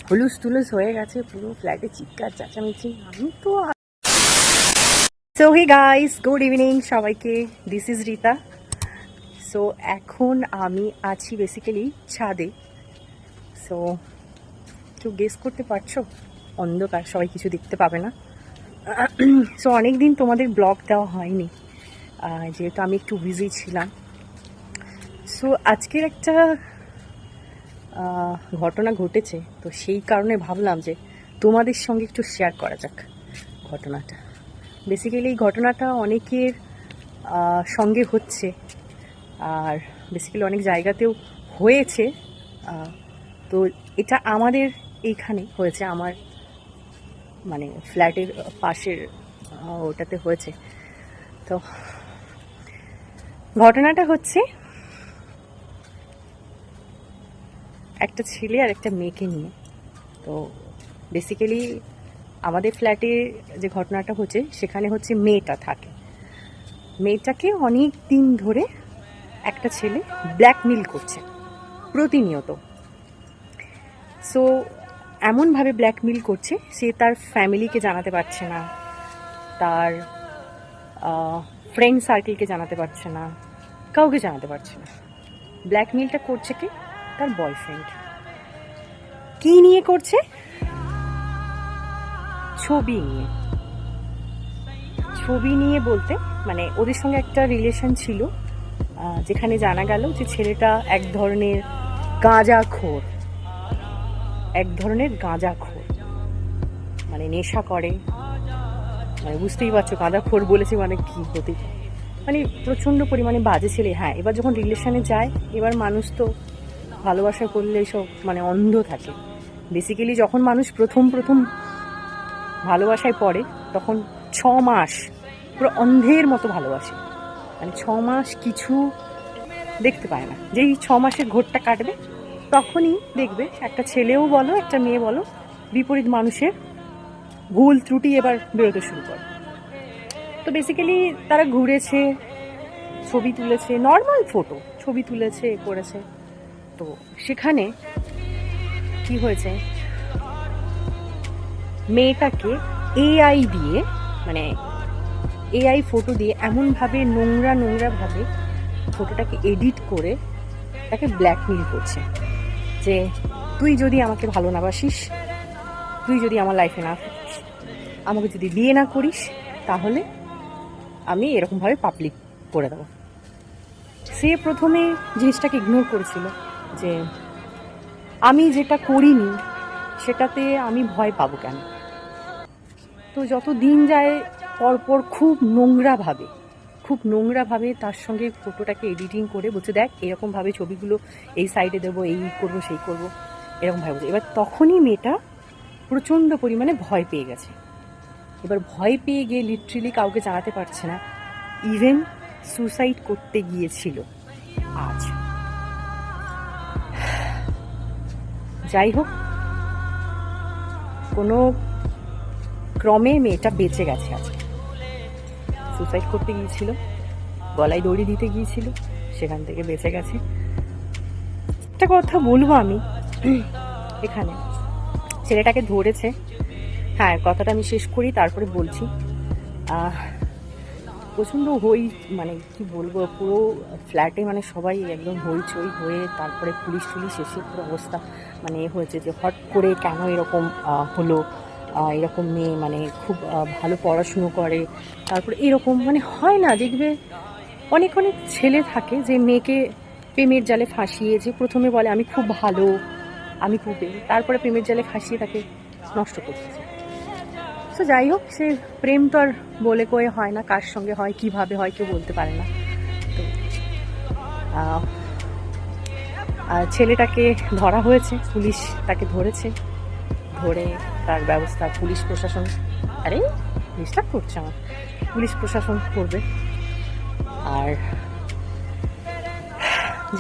হুলুস তুলুস হয়ে গেছে পুরো ফ্ল্যাটে, চিৎকার চেঁচামেচি। আমি তো so hey guys, good evening সবাইকে, দিস ইজ রিতা। সো এখন আমি আছি বেসিক্যালি ছাদে। সো একটু গেস করতে পারছো, অন্ধকার, সবাই কিছু দেখতে পাবে না। সো অনেক দিন তোমাদের ব্লগ দেওয়া হয়নি, যেহেতু আমি একটু বিজি ছিলাম। সো আজকের একটা ঘটনা ঘটেছে, তো সেই কারণে ভাবলাম যে তোমাদের সঙ্গে একটু শেয়ার করা যাক ঘটনাটা। বেসিক্যালি এই ঘটনাটা অনেকের সঙ্গে হচ্ছে, আর বেসিক্যালি অনেক জায়গাতেও হয়েছে। তো এটা আমাদের এইখানে হয়েছে, আমার মানে ফ্ল্যাটের পাশের ওটাতে হয়েছে। তো ঘটনাটা হচ্ছে একটা ছেলে আর একটা মেয়েকে নিয়ে। তো বেসিক্যালি আমাদের ফ্ল্যাটে যে ঘটনাটা হচ্ছে সেখানে হচ্ছে মেয়েটা থাকে, মেয়েটাকে অনেক দিন ধরে একটা ছেলে ব্ল্যাকমেল করছে প্রতিনিয়ত। সো এমনভাবে ব্ল্যাকমেল করছে, সে তার ফ্যামিলিকে জানাতে পারছে না, তার ফ্রেন্ড সার্কেলকে জানাতে পারছে না, কাউকে জানাতে পারছে না। ব্ল্যাকমেলটা করছে কি, তার বয়ফ্রেন্ড। কি নিয়ে করছে? ছবি নিয়ে। ছবি নিয়ে বলতে মানে ওদের সঙ্গে একটা রিলেশন ছিল, যেখানে জানা গেল যে ছেলেটা এক ধরনের গাঁজাখোর, মানে নেশা করে। মানে বুঝতেই পারছো, গাঁজাখোর বলেছি মানে কি হতে, মানে প্রচণ্ড পরিমাণে বাজে ছেলে। হ্যাঁ, এবার যখন রিলেশনে যায়, এবার মানুষ তো ভালোবাসা করলে সব মানে অন্ধ থাকে। বেসিক্যালি যখন মানুষ প্রথম ভালোবাসায় পড়ে, তখন 6 মাস পুরো অন্ধের মতো ভালোবাসে, মানে 6 মাস কিছু দেখতে পায় না। যেই 6 মাসের ঘোরটা কাটবে, তখনই দেখবে একটা ছেলেও বলো একটা মেয়ে বলো, বিপরীত মানুষের ভুল ত্রুটি এবার বেরোতে শুরু করে। তো বেসিক্যালি তারা ঘুরেছে, ছবি তুলেছে, নর্মাল ফটো ছবি তুলেছে, করেছে। তো সেখানে কি হয়েছে, মেয়েটাকে এআই দিয়ে, মানে এআই ফটো দিয়ে এমনভাবে নোংরাভাবে ফটোটাকে এডিট করে তাকে ব্ল্যাকমেল করছে যে তুই যদি আমাকে ভালো না বাসিস, তুই যদি আমার লাইফে না থাকিস, আমাকে যদি বিয়ে না করিস, তাহলে আমি এরকমভাবে পাবলিক করে দেবো। সে প্রথমে জিনিসটাকে ইগনোর করেছিল যে আমি যেটা করিনি সেটাতে আমি ভয় পাবো কেন। তো যত দিন যায় পরপর খুব নোংরাভাবে তার সঙ্গে ফটোটাকে এডিটিং করে বলছে, দেখ এরকমভাবে ছবিগুলো এই সাইডে দেবো, এই করবো সেই করবো, এরকমভাবে বলছে। এবার তখনই মেয়েটা প্রচণ্ড পরিমাণে ভয় পেয়ে গেছে। এবার ভয় পেয়ে গিয়ে লিটারেলি কাউকে জানাতে পারছে না, ইভেন সুসাইড করতে গিয়েছিল আজ। যাই হোক, কোনো ক্রমে মেয়েটা বেঁচে গেছে আজকে। সুসাইড করতে গিয়েছিল, গলায় দড়ি দিতে গিয়েছিল, সেখান থেকে বেঁচে গেছে। একটা কথা বলবো আমি এখানে, ছেলেটাকে ধরেছে। হ্যাঁ, কথাটা আমি শেষ করি তারপরে বলছি। প্রচণ্ড মানে কি বলবো, পুরো ফ্ল্যাটে মানে সবাই একদম হইচই হয়ে, তারপরে পুলিশ এসে পুরো অবস্থা মানে হয়েছে যে হট করে কেন এরকম হলো। এরকম মেয়ে মানে খুব ভালো পড়াশুনো করে, তারপরে এরকম মানে হয় না, দেখবে অনেক ছেলে থাকে যে মেয়েকে প্রেমের জালে ফাঁসিয়ে, যে প্রথমে বলে আমি খুব ভালো, আমি খুব, তারপরে প্রেমের জালে ফাঁসিয়ে তাকে নষ্ট করতেছে। তো যাই হোক, সে প্রেম তো আর বলে কয়ে হয় না, কার সঙ্গে হয় কিভাবে হয় কেউ বলতে পারে না। তো ছেলেটাকে ধরা হয়েছে, পুলিশ তাকে ধরেছে, ধরে তার ব্যবস্থা পুলিশ প্রশাসন, আরে ডিস্টার্ব করছে আমার, পুলিশ প্রশাসন করবে। আর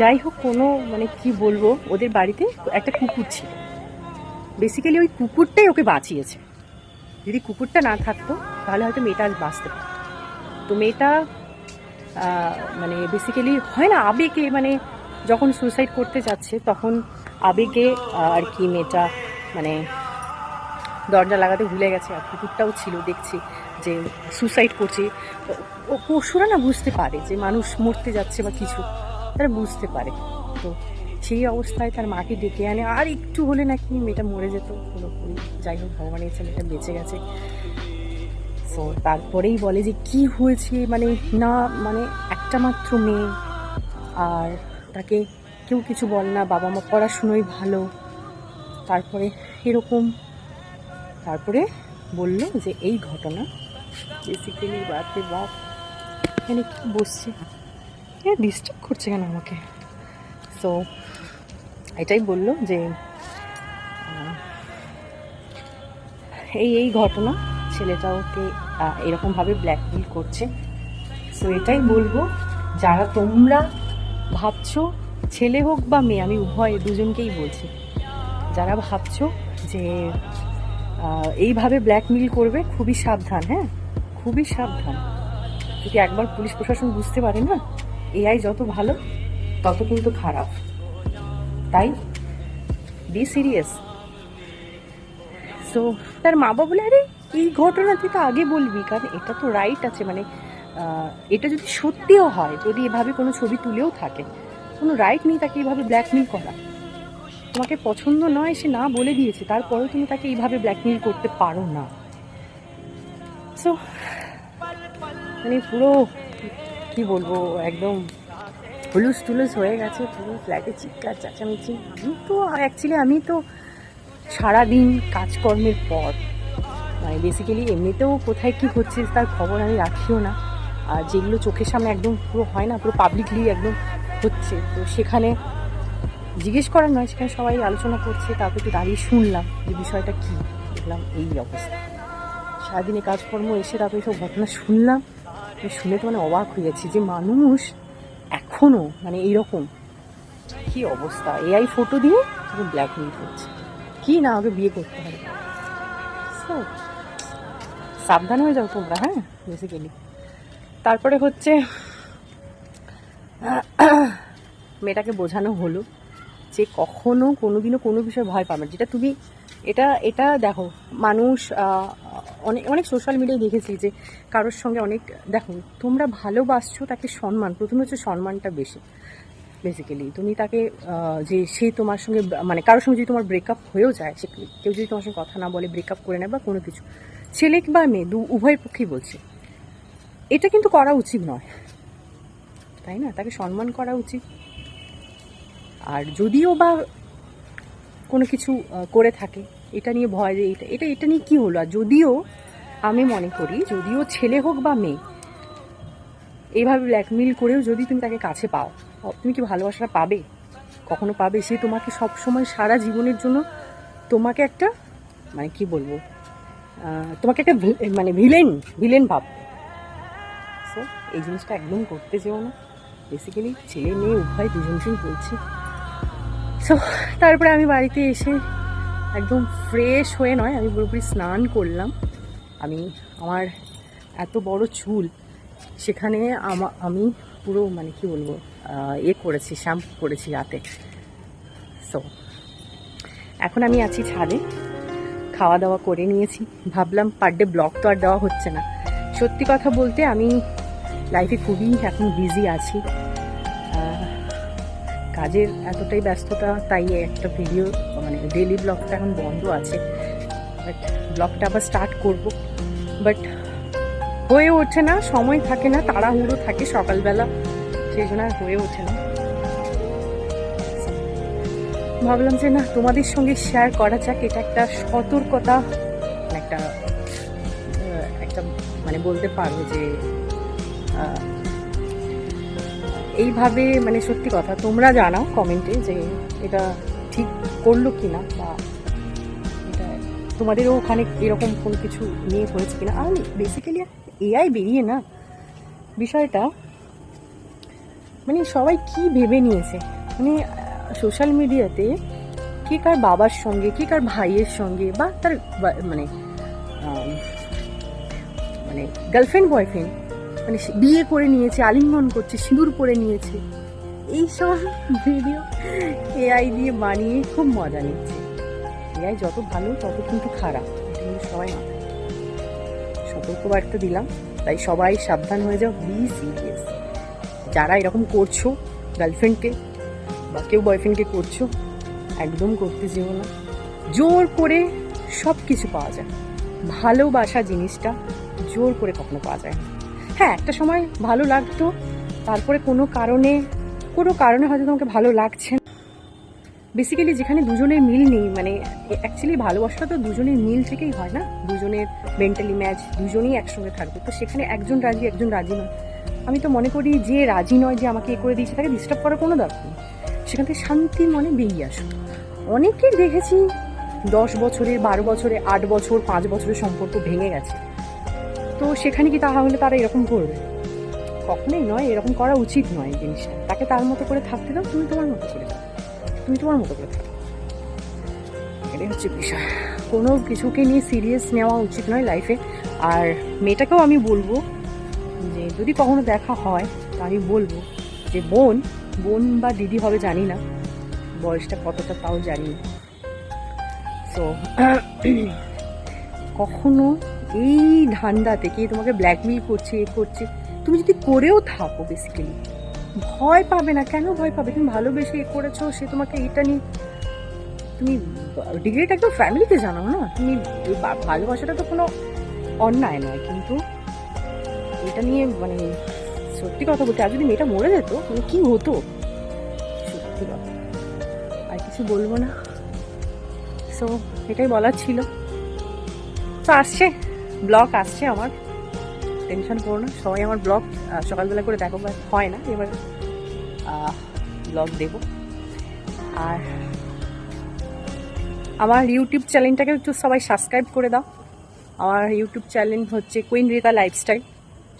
যাই হোক, কোনো মানে কি বলবো, ওদের বাড়িতে একটা কুকুর ছিল, বেসিক্যালি ওই কুকুরটাই ওকে বাঁচিয়েছে। যদি কুকুরটা না থাকতো তাহলে হয়তো মেয়েটা আজ বাঁচতে পারত। তো মেয়েটা মানে বেসিক্যালি হয় না, আবেগে, মানে যখন সুসাইড করতে যাচ্ছে তখন আবেগে আর কি মেয়েটা মানে দরজা লাগাতে ভুলে গেছে, আর কুকুরটাও ছিল, দেখছি যে সুসাইড করছে। ও পশুরা না বুঝতে পারে যে মানুষ মরতে যাচ্ছে বা কিছু, তারা বুঝতে পারে। তো সেই অবস্থায় তার মাকে ডেকে আনে, আর একটু হলে নাকি মেয়েটা মরে যেত পুরোপুরি। যাই হোক, ভগবানের ইচ্ছা মেয়েটা বেঁচে গেছে। তো তারপরেই বলে যে কি হয়েছে, মানে না, মানে একটা মাত্র মেয়ে, আর তাকে কেউ কিছু বলে না, বাবা মা পড়াশুনোই ভালো, তারপরে এরকম। তারপরে বলল যে এই ঘটনা বেসিক্যালি, বাপরে বাপ, এখানে কি বসছে, ডিস্টার্ব করছে কেন আমাকে? সো এটাই বলল যে এই ঘটনা, ছেলেটা ওকে এরকমভাবে ব্ল্যাকমেল করছে। সো এটাই বলবো, যারা তোমরা ভাবছো, ছেলে হোক বা মেয়ে, আমি উভয় দুজনকেই বলছি, যারা ভাবছো যে এইভাবে ব্ল্যাকমেল করবে, খুবই সাবধান। হ্যাঁ, খুবই সাবধান। যদি একবার পুলিশ প্রশাসন বুঝতে পারে না এআই যত ভালো তত কিন্তু খারাপ, তাই বি সিরিয়াস। সো তার মা বাবা বলে, আরে এই ঘটনা তুই তো আগে বলবি, কারণ এটা তো রাইট আছে, মানে এটা যদি সত্যিও হয়, যদি এভাবে কোনো ছবি তুলেও থাকে, কোনো রাইট নেই তাকে এইভাবে ব্ল্যাকমেল করা। তোমাকে পছন্দ নয়, সে না বলে দিয়েছে, তারপরেও তুমি তাকে এইভাবে ব্ল্যাকমেল করতে পারো না। সো মানে পুরো কি বলবো, একদম হুলুস টুলুস হয়ে গেছে পুরো ফ্ল্যাটে, চিৎকার চেঁচামেচি। আমি তো সারাদিন কাজকর্মের পর, মানে বেসিক্যালি এমনিতেও কোথায় কি হচ্ছে তার খবর আমি রাখিও না, আর যেগুলো চোখের সামনে একদম পুরো হয় না, পুরো পাবলিকলি একদম হচ্ছে, তো সেখানে জিজ্ঞেস করার নয়, সেখানে সবাই আলোচনা করছে, তারপর একটু দাঁড়িয়ে শুনলাম যে বিষয়টা কী, দেখলাম এই অবস্থা। সারাদিনে কাজকর্ম এসে তারপরে সব ঘটনা শুনলাম, শুনে তো মানে অবাক হয়ে যাচ্ছি যে মানুষ এখনও মানে এইরকম, কি অবস্থা, এআই ফটো দিয়ে তাকে ব্ল্যাকমেল করছে, কি না ওকে বিয়ে করতে হবে। সো সাবধান হয়ে যাও তোমরা, হ্যাঁ, বেসিক্যালি। তারপরে হচ্ছে মেয়েটাকে বোঝানো হলো যে কখনো কোনোদিনও কোনো বিষয়ে ভয় পাবে না, যেটা তুমি এটা দেখো, মানুষ অনেক সোশ্যাল মিডিয়ায় দেখেছি যে কারোর সঙ্গে অনেক, দেখো তোমরা ভালোবাসছো তাকে সম্মান, প্রথমে হচ্ছে সম্মানটা বেশি। বেসিক্যালি তুমি তাকে যে সে তোমার সঙ্গে, মানে কারোর সঙ্গে যদি তোমার ব্রেকআপ হয়েও যায়, সে কেউ যদি তোমার সঙ্গে কথা না বলে ব্রেকআপ করে নেয় বা কোনো কিছু, ছেলে বা মেয়ে উভয়ের পক্ষেই বলছে, এটা কিন্তু করা উচিত নয়, তাই না? তাকে সম্মান করা উচিত। আর যদিও বা কোনো কিছু করে থাকে, এটা নিয়ে ভয় যে এটা নিয়ে কী হলো, আর যদিও আমি মনে করি, যদিও ছেলে হোক বা মেয়ে, এইভাবে ব্ল্যাকমেল করেও যদি তুমি তাকে কাছে পাও, তুমি কি ভালোবাসাটা পাবে? কখনো পাবে? সে তোমাকে সবসময় সারা জীবনের জন্য তোমাকে একটা, মানে কি বলবো, তোমাকে একটা মানে ভিলেন ভাববে। সো এই জিনিসটা একদম করতে যেও না, বেসিক্যালি ছেলে মেয়ে উভয় দুজনকেই বলছি। সো তারপরে আমি বাড়িতে এসে একদম ফ্রেশ হয়ে নয়, আমি পুরোপুরি স্নান করলাম। আমার এত বড় চুল, সেখানে আমি পুরো মানে কি বলবো করেছি, শ্যাম্পু করেছি রাতে। সো এখন আমি আছি ছাদে, খাওয়া দাওয়া করে নিয়েছি। ভাবলাম পার ডে ব্লগ তো আর দেওয়া হচ্ছে না, সত্যি কথা বলতে আমি লাইফে খুবই এখন বিজি আছি, কাজের এতটাই ব্যস্ততা, তাই একটা ভিডিও মানে ডেইলি ব্লগটা এখন বন্ধ আছে, বাট ব্লগটা আবার স্টার্ট করব, বাট হয়ে ওঠে না, সময় থাকে না, তাড়াহুড়ো থাকে সকালবেলা, সেই জন্য আর হয়ে ওঠে না। ভাবলাম যে না, তোমাদের সঙ্গে শেয়ার করা যাক, এটা একটা সতর্কতা, একটা মানে বলতে পারো যে এইভাবে, মানে সত্যি কথা তোমরা জানাও কমেন্টে যে এটা ঠিক করলো কি না, বা এটা তোমাদেরও ওখানে এরকম কোনো কিছু নিয়ে হয়েছে কিনা। আর বেসিক্যালি এআই বেরিয়ে না, বিষয়টা মানে সবাই কি ভেবে নিয়েছে, মানে সোশ্যাল মিডিয়াতে কে কার বাবার সঙ্গে, কে কার ভাইয়ের সঙ্গে, বা তার মানে মানে গার্লফ্রেন্ড বয়ফ্রেন্ড মানে বিয়ে করে নিয়েছে, আলিঙ্গন করছে, সিঁদুর পরে নিয়েছে, এইসব ভিডিও এআই দিয়ে বানিয়ে খুব মজা নিচ্ছে। এআই যত ভালো তত কিন্তু খারাপ, এটা কিন্তু সবাই মাথায়। সতর্কবার্তা দিলাম, তাই সবাই সাবধান হয়ে যাও, বি সিরিয়াস। যারা এরকম করছো গার্লফ্রেন্ডকে বা কেউ বয়ফ্রেন্ডকে করছো, একদম করতে যেও না। জোর করে সব কিছু পাওয়া যায়, ভালোবাসা জিনিসটা জোর করে কখনো পাওয়া যায় না। হ্যাঁ, একটা সময় ভালো লাগতো, তারপরে কোনো কারণে হয়তো তোমাকে ভালো লাগছে না। বেসিক্যালি যেখানে দুজনের মিল নেই, মানে অ্যাকচুয়ালি ভালোবাসাটা তো দুজনের মিল থেকেই হয় না, দুজনের মেন্টালি ম্যাচ, দুজনেই একসঙ্গে থাকবে। তো সেখানে একজন রাজি একজন রাজি নয়, আমি তো মনে করি যে রাজি নয়, যে আমাকে এ করে দিয়েছে, তাকে ডিস্টার্ব করার কোনো দরকার নেই, সেখান থেকে শান্তি মনে বেরিয়ে আসুন। অনেকেই দেখেছি 10 বছরের, 12 বছরে, 8 বছর, 5 বছরের সম্পর্ক ভেঙে গেছে। তো সেখানে কি তাহলে তারা এরকম করবে? কখনোই নয়, এরকম করা উচিত নয় এই জিনিসটা। তাকে তার মতো করে থাকতে দাও, তুমি তোমার মতো করে থাকো, তুমি তোমার মতো করে থাকো, এটাই হচ্ছে বিষয়। কোনো কিছুকে নিয়ে সিরিয়াস নেওয়া উচিত নয় লাইফে। আর মেয়েটাকেও আমি বলবো যে যদি কখনো দেখা হয়, তা আমি বলবো যে বোন বা দিদি হবে জানি না, বয়সটা কতটা তাও জানি না। সো কখনো এই ধান্দাতে কে তোমাকে ব্ল্যাকমেল করছে, এ করছে, তুমি যদি করেও থাকো, বেসিক্যালি ভয় পাবে না। কেন ভয় পাবে? তুমি ভালোবেসে এ করেছো, সে তোমাকে এটা নিয়ে, তুমি ডিগ্রিটা একদম ফ্যামিলিতে জানাও না। তুমি ভালোবাসাটা তো কোনো অন্যায় নয়, কিন্তু এটা নিয়ে মানে সত্যি কথা বলতে, আর যদি মেয়েটা মরে যেত মানে কি হতো, সত্যি কথা। আর কিছু বলবো না, সো এটাই বলার ছিল। তো আসছে ব্লগ, আসছে আমার, টেনশন করো না। সবাই আমার ব্লগ সকালবেলা করে দেখো, হয় না এবার ব্লগ দেবো। আর আমার ইউটিউব চ্যানেলটাকে একটু সবাই সাবস্ক্রাইব করে দাও। আমার ইউটিউব চ্যানেল হচ্ছে কুইন রিতা লাইফস্টাইল,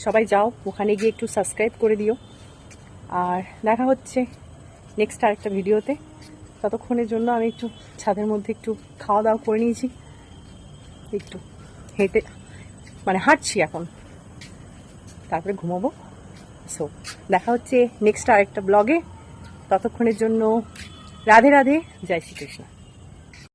সবাই যাও ওখানে গিয়ে একটু সাবস্ক্রাইব করে দিও। আর দেখা হচ্ছে নেক্সট আরেকটা ভিডিওতে। ততক্ষণের জন্য আমি একটু ছাদের মধ্যে একটু খাওয়া দাওয়া করে নিয়েছি, একটু হেঁটে মানে হাঁটছি এখন, তারপরে ঘুমাবো। সো দেখা হচ্ছে নেক্সট আরেকটা ব্লগে। ততক্ষণের জন্য রাধে রাধে, জয় শ্রীকৃষ্ণ।